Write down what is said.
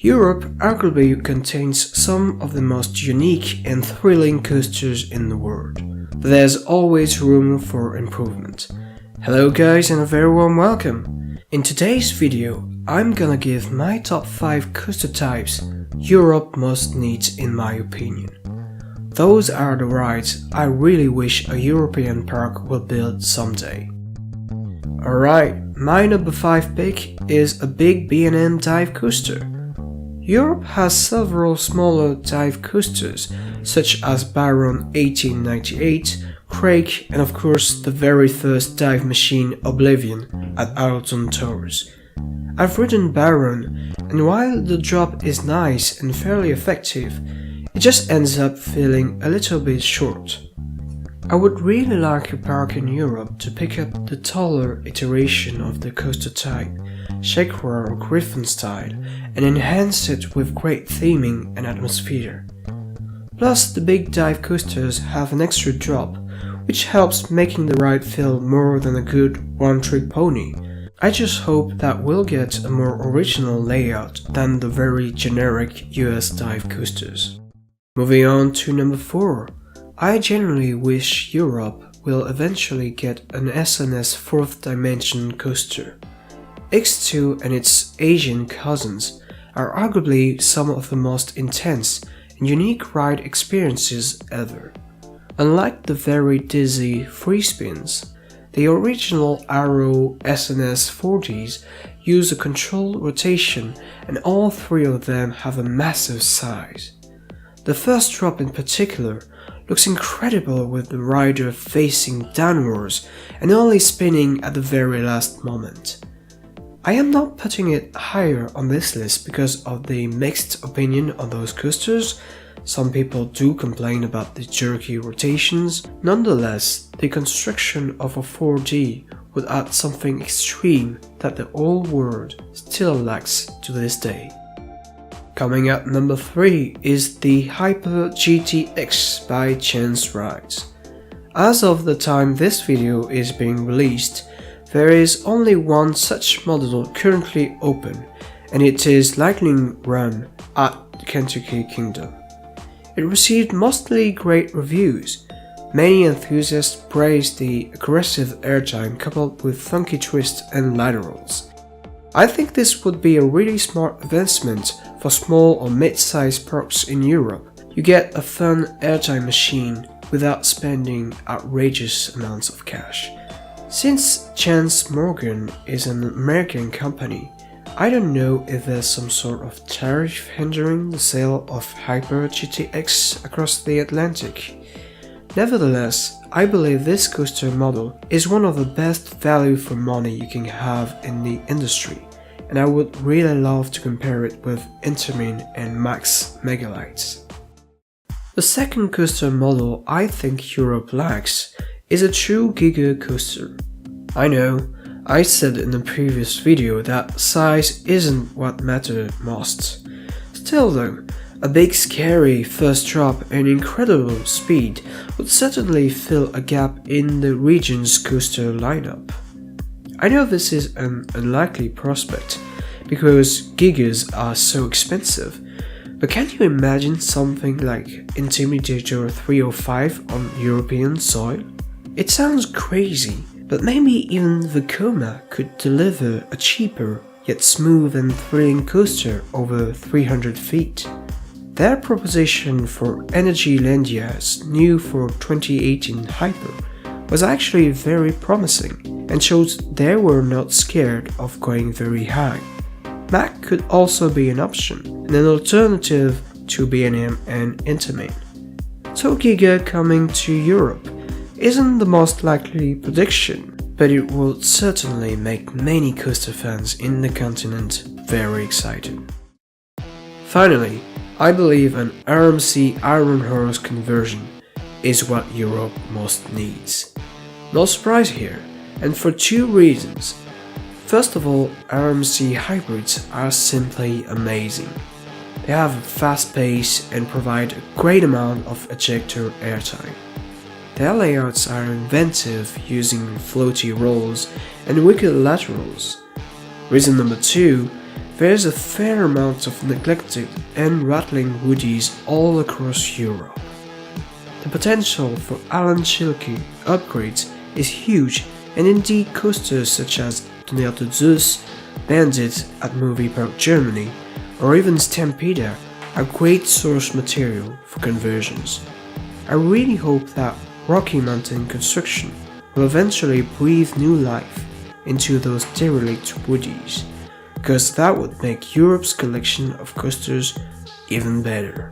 Europe arguably contains some of the most unique and thrilling coasters in the world, but there's always room for improvement. Hello guys and a very warm welcome! In today's video, I'm gonna give my top 5 coaster types Europe most needs in my opinion. Those are the rides I really wish a European park will build someday. Alright, my number 5 pick is a big B&M dive coaster. Europe has several smaller dive coasters, such as Byron 1898, Craig, and of course the very first dive machine Oblivion at Alton Towers. I've ridden Byron, and while the drop is nice and fairly effective, it just ends up feeling a little bit short. I would really like a park in Europe to pick up the taller iteration of the coaster type, Shaker or Griffin style, and enhance it with great theming and atmosphere. Plus, the big dive coasters have an extra drop, which helps making the ride feel more than a good one-trick pony. I just hope that we'll get a more original layout than the very generic US dive coasters. Moving on to number 4. I genuinely wish Europe will eventually get an SNS 4th dimension coaster. X2 and its Asian cousins are arguably some of the most intense and unique ride experiences ever. Unlike the very dizzy free spins, the original Arrow SNS 40s use a controlled rotation, and all three of them have a massive size. The first drop in particular looks incredible, with the rider facing downwards and only spinning at the very last moment. I am not putting it higher on this list because of the mixed opinion on those coasters. Some people do complain about the jerky rotations. Nonetheless, the construction of a 4D would add something extreme that the old world still lacks to this day. Coming at number 3 is the Hyper GTX by Chance Rides. As of the time this video is being released, there is only one such model currently open, and it is Lightning Run at Kentucky Kingdom. It received mostly great reviews. Many enthusiasts praised the aggressive airtime coupled with funky twists and laterals. I think this would be a really smart investment for small or mid-sized parks in Europe. You get a fun airtime machine without spending outrageous amounts of cash. Since Chance Morgan is an American company, I don't know if there's some sort of tariff hindering the sale of Hyper GTX across the Atlantic. Nevertheless, I believe this coaster model is one of the best value for money you can have in the industry, and I would really love to compare it with Intamin and Max Mega-lites. The second coaster model I think Europe lacks is a true Gigacoaster. I know, I said in the previous video that size isn't what matters most. Still though, a big scary first drop and incredible speed would certainly fill a gap in the region's coaster lineup. I know this is an unlikely prospect because Gigas are so expensive, but can you imagine something like Intimidator 305 on European soil? It sounds crazy, but maybe even Vekoma could deliver a cheaper yet smooth and thrilling coaster over 300 feet. Their proposition for Energylandia's new for 2018 Hyper was actually very promising and shows they were not scared of going very high. Mac could also be an option and an alternative to B&M and Intamin. So Giga coming to Europe isn't the most likely prediction, but it will certainly make many coaster fans in the continent very excited. Finally, I believe an RMC Iron Horse conversion is what Europe most needs. No surprise here, and for 2 reasons. First of all, RMC hybrids are simply amazing. They have a fast pace and provide a great amount of ejector airtime. Their layouts are inventive, using floaty rolls and wicked laterals. Reason number 2, There's a fair amount of neglected and rattling woodies all across Europe. The potential for Alan Schilke upgrades is huge, and indeed coasters such as Tonnerre de Zeus, Bandit at Movie Park Germany, or even Stampeder are great source material for conversions. I really hope that Rocky Mountain construction will eventually breathe new life into those derelict woodies, because that would make Europe's collection of coasters even better.